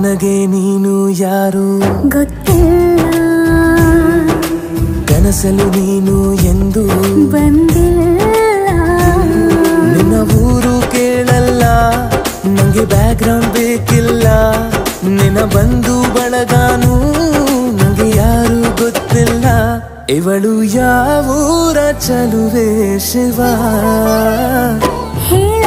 ನನಗೆ ನೀನು ಯಾರು ಗೊತ್ತಿಲ್ಲ, ಕನಸಲು ನೀನು ಎಂದು ಬಂದಿಲ್ಲ. ನಿನ್ನ ಊರು ಕೇಳಲ್ಲ, ನಂಗೆ ಬ್ಯಾಕ್ಗ್ರೌಂಡ್ ಬೇಕಿಲ್ಲ. ನಿನ್ನ ಬಂಧು ಬಳಗಾನು ನಂಗೆ ಯಾರು ಗೊತ್ತಿಲ್ಲ. ಇವಳು ಯಾವೂರ ಚಲುವೆ ಶಿವ ಹೇಳ